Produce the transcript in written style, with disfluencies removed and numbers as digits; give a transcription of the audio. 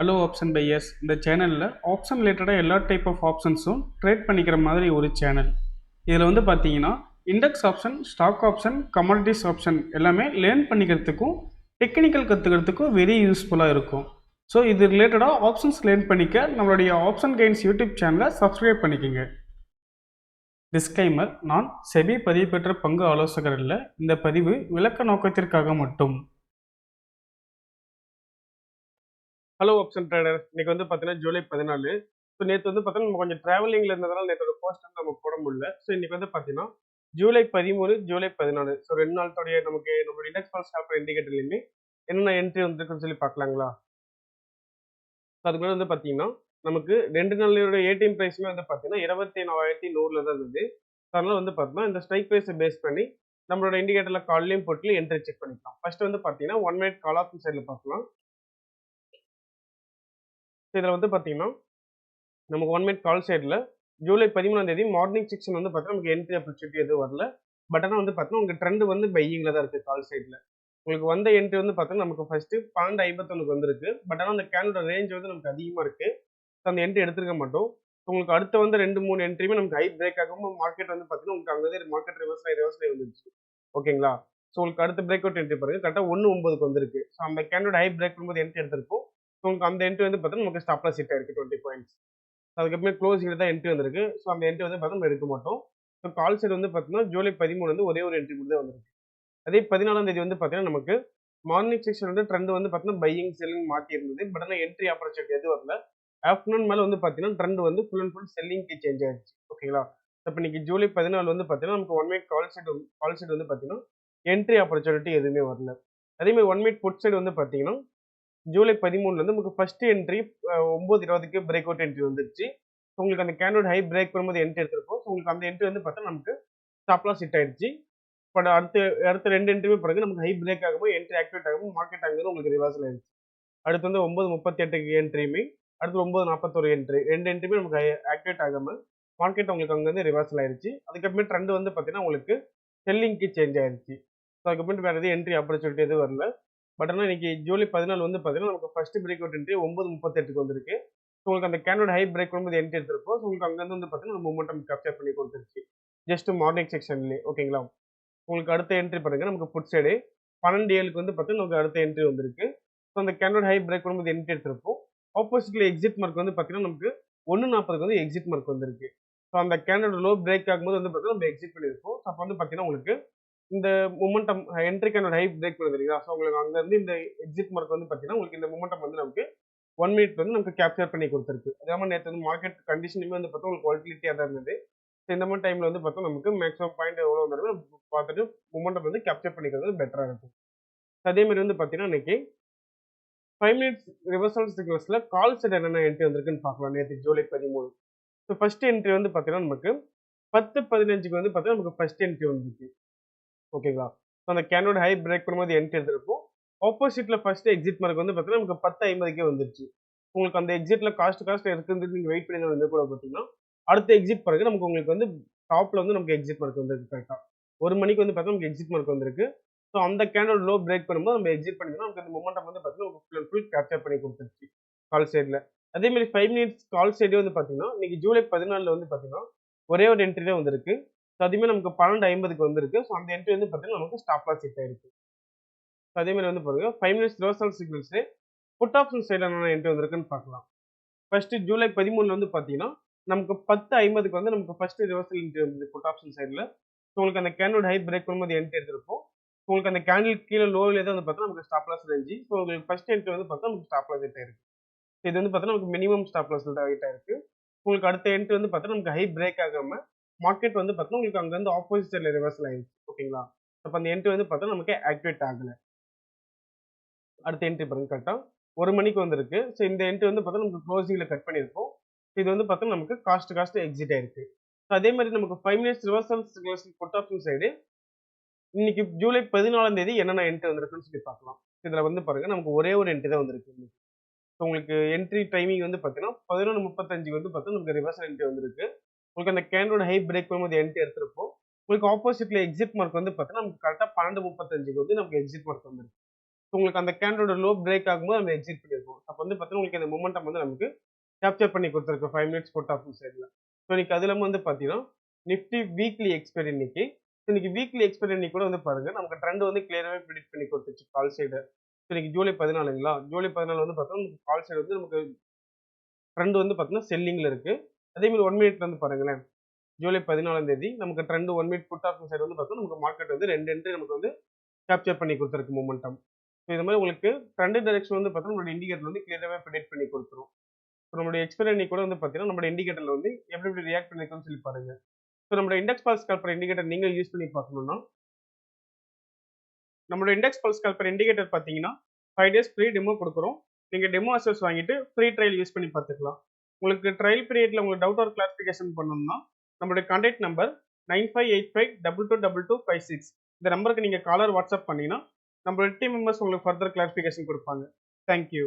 Hello option buyers இந்த சேனலில் option ரிலேட்டடாக எல்லா டைப் ஆஃப் ஆப்ஷன்ஸும் ட்ரேட் பண்ணிக்கிற மாதிரி ஒரு சேனல். இதில் வந்து பார்த்தீங்கன்னா index option, stock option, commodities option எல்லாமே லேர்ன் பண்ணிக்கிறதுக்கும் டெக்னிக்கல் கற்றுக்கிறதுக்கும் வெரி யூஸ்ஃபுல்லாக இருக்கும். ஸோ இது ரிலேட்டடாக ஆப்ஷன்ஸ் லேர்ன் பண்ணிக்க நம்மளுடைய ஆப்ஷன் கைன்ஸ் யூடியூப் சேனலை சப்ஸ்கிரைப் பண்ணிக்கோங்க. டிஸ்க்ளைமர்: நான் செபி பதிவு பெற்ற பங்கு ஆலோசகர் அல்ல. இந்த பதிவு விளக்க நோக்கத்திற்காக மட்டும். ஹலோ ஆப்ஷன் ட்ரேடர், இன்னைக்கு வந்து பார்த்தீங்கன்னா ஜூலை 14. ஸோ நேற்று வந்து பார்த்தீங்கன்னா நம்ம கொஞ்சம் ட்ராவலிங்கில் இருந்ததுனால நேற்றோட போஸ்ட் வந்து நம்ம போட முடியல. ஸோ இன்னைக்கு வந்து பார்த்தீங்கன்னா ஜூலை 13, ஜூலை 14. ஸோ 2 நாளுடைய நமக்கு நம்மளோட இண்டெக்ஸ் ஃபால் ஸ்டாப் இண்டிகேட்டர்லையுமே என்னென்ன என்ட்ரி வந்துருக்குன்னு சொல்லி பார்க்கலாங்களா? ஸோ அதுக்கு மேலே வந்து பார்த்தீங்கன்னா நமக்கு 2 நாளோட ஏடிஎம் ப்ரைஸுமே வந்து பார்த்தீங்கன்னா 24,100 தான் இருந்தது. அதனால வந்து பார்த்தீங்கன்னா இந்த ஸ்ட்ரைக் ப்ரைஸை பேஸ் பண்ணி நம்மளோட இண்டிகேட்டரில் கால்லையும் போட்டு என்ட்ரி செக் பண்ணிக்கலாம். ஃபர்ஸ்ட் வந்து பார்த்தீங்கன்னா 1 மினிட் கால் ஆப்ஷன் சைடில் பார்க்கலாம். இதில் வந்து பார்த்தீங்கன்னா நமக்கு 1 மினிட் கால் சைடில் ஜூலை 13 மார்னிங் செக்ஷன் வந்து பார்த்தீங்கன்னா நமக்கு என்ட்ரி ஆப்பர்ச்சுனிட்டி எதுவும் வரல. பட் ஆனால் வந்து பார்த்தீங்கன்னா உங்களுக்கு ட்ரெண்ட் வந்து பையிங்கில் தான் இருக்குது. கால் சைடில் உங்களுக்கு வந்த என்ட்ரி வந்து பார்த்தீங்கன்னா நமக்கு ஃபர்ஸ்ட் 12.51 வந்திருக்கு. பட் ஆனால் அந்த கேனோட ரேஞ்ச் வந்து நமக்கு அதிகமாக இருக்குது. அந்த என்ட்ரி எடுத்துருக்க மாட்டோம். உங்களுக்கு அடுத்த வந்து 2-3 என்ட்ரியுமே நமக்கு ஹை பிரேக் ஆகும். மார்க்கெட் வந்து பார்த்தீங்கன்னா உங்களுக்கு அங்கே மார்க்கெட் ரிவர்ஸ்ல வந்துருச்சு. ஓகேங்களா? ஸோ உங்களுக்கு அடுத்த பிரேக் அவுட் என்ட்ரி பாருங்க, கரெக்டாக 1.9க்கு வந்திருக்கு. ஸோ அந்த கேனோட ஹை பிரேக் பண்ணும்போது என்ட்ரி எடுத்திருக்கும். உங்களுக்கு அந்த என்ட்ரி வந்து பார்த்தீங்கன்னா நமக்கு ஸ்டாப் லாஸ் ஹிட் ஆயிருக்கு 20 பாயிண்ட்ஸ். அதுக்கப்புறம் க்ளோசிங் தான் என்ட்ரி வந்திருக்கு. ஸோ அந்த என்ட்ரி வந்து பார்த்தா நம்ம எடுக்க மாட்டோம். ஸோ கால் சைடு வந்து பார்த்தீங்கன்னா ஜூலை 13 வந்து ஒரே ஒரு என்ட்ரி மட்டும் தான் வந்திருக்கு. அதே 14 வந்து பார்த்தீங்கன்னா நமக்கு மார்னிங் செக்ஷன் வந்து ட்ரெண்ட் வந்து பார்த்தீங்கன்னா பையிங் செல்லிங் மாற்றி இருந்தது. பட் ஆனால் என்ட்ரி ஆப்பர்ச்சுனிட்டி எதுவும் வரல. ஆஃப்டர்நூன் மேலே வந்து பார்த்தீங்கன்னா ட்ரெண்ட் வந்து ஃபுல் அண்ட் ஃபுல் செல்லிங்க்கு சேஞ்ச் ஆயிடுச்சு. ஓகேங்களா? இப்போ இன்னைக்கு ஜூலை 14 வந்து பார்த்தீங்கன்னா நமக்கு 1 மினிட் கால் சைடு வந்து பார்த்தீங்கன்னா என்ட்ரி ஆப்பர்ச்சுனிட்டி எதுவுமே வரல. அதே மாதிரி 1 மினிட் புட் சைடு வந்து பார்த்தீங்கன்னா ஜூலை 13 நமக்கு ஃபர்ஸ்ட் என்ட்ரி 9:20க்கு பிரேக் அவுட் என்ட்ரி வந்துருச்சு. உங்களுக்கு அந்த கேண்டோட ஹை பிரேக் பண்ணும்போது என்ட்ரி எடுத்திருக்கும். உங்களுக்கு அந்த என்ட்ரி வந்து பார்த்தா நமக்கு ஸ்டாப் லாஸ் ஹிட் ஆயிடுச்சு. பட் அடுத்த 2 என்ட்ரியுமே பிறகு நமக்கு ஹை பிரேக் ஆகும்போது என்ட்ரி ஆக்டிவேட் ஆகும். மார்க்கெட் அங்கே உங்களுக்கு ரிவர்சல் ஆயிடுச்சு. அடுத்து வந்து 9:38க்கு என்ட்ரியுமே, அடுத்து 9:41 என்ட்ரி 2 என்ட்ரியுமே நமக்கு ஆக்டிவேட் ஆகாம மார்க்கெட் உங்களுக்கு அங்கேருந்து ரிவர்சல் ஆயிடுச்சு. அதுக்கப்புறமே ட்ரெண்ட் வந்து பார்த்தீங்கன்னா உங்களுக்கு செல்லிங்க்கு சேஞ்ச் ஆயிடுச்சு. ஸோ அதுக்கப்புறம் வேறு எதுவும் என்ட்ரி ஆப்பர்ச்சுனிட்டி எதுவும் வரல. பட் ஆனால் இன்னைக்கு ஜூலை 14 வந்து பார்த்தீங்கன்னா நமக்கு ஃபர்ஸ்ட் பிரேக் அவுட் என்ட்ரி 9:38க்கு வந்திருக்கு. ஸோ உங்களுக்கு அந்த கேனோட ஹை பிரேக் பண்ணும்போது என்ட்ரி எடுத்திருப்போம். ஸோ உங்களுக்கு அங்கேருந்து வந்து பார்த்தீங்கன்னா மொமெண்டம் கேப்சர் பண்ணி கொடுத்துருச்சு. ஜஸ்ட் மார்னிங் செக்ஷன்லேயே. ஓகேங்களா? உங்களுக்கு அடுத்த என்ட்ரி பாருங்க, நமக்கு புட் சைடு 12:07க்கு வந்து பார்த்தீங்கன்னா நமக்கு அடுத்த என்ட்ரி வந்திருக்கு. ஸோ அந்த கேனோட ஹை பிரேக் பண்ணும்போது என்ட்ரி எடுத்திருப்போம். ஆப்போசிட்ல எக்ஸிட் மார்க் வந்து பார்த்தீங்கன்னா நமக்கு 1:40க்கு வந்து எக்ஸிட் மார்க் வந்திருக்கு. ஸோ அந்த கேனோட லோ பிரேக் ஆகும்போது வந்து பார்த்தீங்கன்னா நம்ம எக்ஸிட் பண்ணியிருப்போம். ஸோ அப்போ வந்து பார்த்தீங்கன்னா உங்களுக்கு இந்த மொமெண்டம் என்ட்ரிக்கான ஹை பிரேக் பண்ணுது இல்லைங்களா? ஸோ உங்களுக்கு அங்கேருந்து இந்த எக்ஸிட் மார்க் வந்து பார்த்தீங்கன்னா உங்களுக்கு இந்த மொமெண்டம் வந்து நமக்கு 1 மினிட் வந்து நமக்கு கேப்சர் பண்ணி கொடுத்துருக்கு. அதே மாதிரி நேற்று வந்து மார்க்கெட் கண்டிஷனுமே வந்து பார்த்தா உங்களுக்கு வாலட்டிலிட்டியாக தான் இருந்தது. இந்த மாதிரி டைமில் வந்து பார்த்தா நமக்கு மேக்ஸிமம் பாயிண்ட் எவ்வளோ வந்தாலும் பார்த்துட்டு மொமெண்டம் வந்து கேப்சர் பண்ணிக்கிறது பெட்டராக இருக்கும். அதே மாதிரி வந்து பார்த்தீங்கன்னா இன்னைக்கு 5 மினிட்ஸ் ரிவர்சல் சிக்னல்ஸில் கால் செட் என்னென்ன என்ட்ரி வந்திருக்குன்னு பார்க்கலாம். நேற்று ஜூலை 13. ஸோ ஃபர்ஸ்ட் என்ட்ரி வந்து பார்த்தீங்கன்னா நமக்கு 10:15க்கு வந்து பார்த்தீங்கன்னா நமக்கு ஃபர்ஸ்ட் என்ட்ரி வந்துருக்கு. ஓகேங்களா? ஸோ அந்த கேனோட ஹை பிரேக் பண்ணும்போது என்ட்ரி எடுத்திருப்போம். ஆப்போசிட்ல ஃபர்ஸ்ட் எக்ஸிட் மார்க் வந்து பார்த்தீங்கன்னா நமக்கு 10:50க்கே வந்துருச்சு. உங்களுக்கு அந்த எக்ஸிட்ல காஸ்ட் இருக்குது நீங்க வெயிட் பண்ணி வந்து கூட பார்த்தீங்கன்னா அடுத்த எக்ஸிட் பிறகு நமக்கு உங்களுக்கு வந்து டாப்ல வந்து நமக்கு எக்ஸிட் மார்க் வந்திருக்கு. கரெக்டா 1 மணிக்கு வந்து பார்த்தா நமக்கு எக்ஸிட் மார்க் வந்திருக்கு. ஸோ அந்த கேனோட லோ பிரேக் பண்ணும்போது நம்ம எக்ஸிட் பண்ணிக்கணும். நமக்கு அந்த மொமெண்டம் வந்து பார்த்தீங்கன்னா ஃபுல் அண்ட் ஃபுல் கேப்சர் பண்ணி கொடுத்துருச்சு கால் சைடில். அதே மாதிரி 5 மினிட்ஸ் கால் சைடு வந்து பார்த்தீங்கன்னா இன்னைக்கு ஜூலை 14 வந்து பார்த்தீங்கன்னா ஒரே ஒரு என்ட்ரி தான் வந்திருக்கு. ஸோ அதுவுமே நமக்கு 12:50க்கு வந்திருக்கு. ஸோ அந்த என்ட்ரி வந்து பார்த்தீங்கன்னா நமக்கு ஸ்டாப் லாஸ் ஹிட் ஆயிருக்கு. ஸோ அதே மாதிரி வந்து பாருங்க 5 minutes reversal signals put option சைடில் என்னென்ன என்ட்ரி வந்திருக்குன்னு பார்க்கலாம். ஃபர்ஸ்ட் ஜூலை 13 வந்து பார்த்தீங்கன்னா நமக்கு 10:50க்கு வந்து நமக்கு ஃபர்ஸ்ட் ரிவர்சல் என்ட்ரி வந்தது புட் ஆப்ஷன் சைடில். ஸோ உங்களுக்கு அந்த கேனோட ஹை பிரேக் பண்ணும்போது என்ட்ரி எடுத்திருப்போம். உங்களுக்கு அந்த கேண்டில் கீழே லோவிலே தான் வந்து பார்த்தா நமக்கு ஸ்டாப் லாஸ் ரேஞ்சு. ஸோ உங்களுக்கு ஃபர்ஸ்ட் என்ட்ரி வந்து பார்த்தா நமக்கு ஸ்டாப் லாஸ் ஹிட் ஆயிருக்கு. இது வந்து பார்த்தா நமக்கு மினிமம் ஸ்டாப் லாஸ் ஹிட் ஆயிருக்கு. உங்களுக்கு அடுத்த என்ட்ரி வந்து பார்த்தா நமக்கு ஹை பிரேக் ஆகாம மார்க்கெட் வந்து பார்த்தா உங்களுக்கு அங்கேருந்து ஆப்போசிட் சைடில் ரிவர்சல் ஆயிடுச்சு. ஓகேங்களா? அப்போ அந்த என்ட்ரி வந்து பார்த்தா நமக்கு ஆக்டிவேட் ஆகலை. அடுத்த என்ட்ரி பாருங்க, கரெக்டாக 1 மணிக்கு வந்திருக்கு. ஸோ இந்த என்ட்ரி வந்து பார்த்தா நமக்கு க்ளோசிங்கில் கட் பண்ணியிருக்கோம். இது வந்து பார்த்தா நமக்கு காஸ்ட் எக்ஸிட் ஆயிருக்கு. ஸோ அதே மாதிரி நமக்கு 5 minutes reversal put option side இன்னைக்கு ஜூலை 14 என்னென்ன என்ட்ரி வந்திருக்குன்னு சொல்லி பார்க்கலாம். இதில் வந்து பாருங்க நமக்கு ஒரே ஒரு என்ட்ரி தான் வந்திருக்கு. ஸோ உங்களுக்கு என்ட்ரி டைமிங் வந்து பார்த்தீங்கன்னா 11:35 வந்து பார்த்தா நமக்கு ரிவர்சல் என்ட்ரி வந்திருக்கு. உங்களுக்கு அந்த கேண்டோட ஹை பிரேக் பண்ணும்போது என்ட்ரி எடுத்திருப்போம். உங்களுக்கு ஆப்போசிட்ல எக்ஸிட் மார்க் வந்து பார்த்தீங்கன்னா நமக்கு கரெக்டாக 12:35க்கு வந்து நமக்கு எக்ஸிட் மார்க் வந்துருக்கு. உங்களுக்கு அந்த கேண்டலோட லோ பிரேக் ஆகும்போது நம்ம எக்ஸிட் பண்ணியிருக்கோம். அப்போ வந்து பார்த்தீங்கன்னா உங்களுக்கு அந்த மொமெண்டம் வந்து நமக்கு கேப்சர் பண்ணி கொடுத்துருக்கு 5 மினிட்ஸ் புட் ஆப்ஷன் சைடில். ஸோ இன்னைக்கு அது இல்லாமல் வந்து பார்த்தீங்கன்னா நிஃப்டி வீக்லி எக்ஸ்பைரி இன்னைக்கு. இன்னைக்கு வீக்லி எக்ஸ்பைரி இன்னைக்கு கூட வந்து பாருங்க நமக்கு ட்ரெண்ட் வந்து கிளியராகவே ப்ரிடிக்ட் பண்ணி கொடுத்துச்சு கால் சைடு. இன்னைக்கு ஜூலை 14ங்களா, ஜூலை 14 வந்து பார்த்தோம்னா கால் சைடு வந்து நமக்கு ட்ரெண்ட் வந்து பார்த்தீங்கன்னா செல்லிங்ல இருக்கு. அதே மாதிரி 1 மினிட்ல வந்து பாருங்களேன், ஜூலை 14ஆம் தேதி நமக்கு trend 1 minute put option side வந்து பார்த்தோம்னா நமக்கு மார்க்கெட் வந்து 2 என்ட்ரி நமக்கு வந்து கேப்சர் பண்ணி கொடுத்துருக்கு மொமெண்டம். ஸோ இது மாதிரி உங்களுக்கு ட்ரெண்ட் டைரக்ஷன் வந்து பார்த்தோம்னா நம்மளோட இண்டிகேட்டர் வந்து கிளியராகவே ப்ரிடிக்ட் பண்ணி கொடுத்துரும். ஸோ நம்மளுடைய எக்ஸ்பைரி அன்னைக்கு கூட வந்து பார்த்தீங்கன்னா நம்மளோட இண்டிகேட்டர்ல வந்து எப்படி எப்படி ரியாக்ட் பண்ணிருக்குன்னு சொல்லி பாருங்க. ஸோ நம்மளோட இண்டெக்ஸ் பல்ஸ் கால்குலேட்டர் இண்டிகேட்டர் நீங்க யூஸ் பண்ணி பார்க்கணும்னா நம்மளோட இண்டெக்ஸ் பல்ஸ் கால்குலேட்டர் இண்டிகேட்டர் பார்த்தீங்கன்னா 5 டேஸ் ஃப்ரீ டெமோ கொடுக்குறோம். நீங்க டெமோ அசஸ் வாங்கிட்டு ஃப்ரீ ட்ரையல் யூஸ் பண்ணி பார்த்துக்கலாம். உங்களுக்கு ட்ரையல் பீரியட்ல உங்களுக்கு டவுட் ஆர் கிளாரிஃபிகேஷன் பண்ணணும்னா நம்மளுடைய கான்டாக்ட் நம்பர் 9585222256 இந்த நம்பருக்கு நீங்க காலர் வாட்ஸ்அப் பண்ணீங்கன்னா நம்மளோட டீம் மெம்பர்ஸ் உங்களுக்கு ஃபர்தர் கிளாரிஃபிகேஷன் கொடுப்பாங்க. தேங்க்யூ.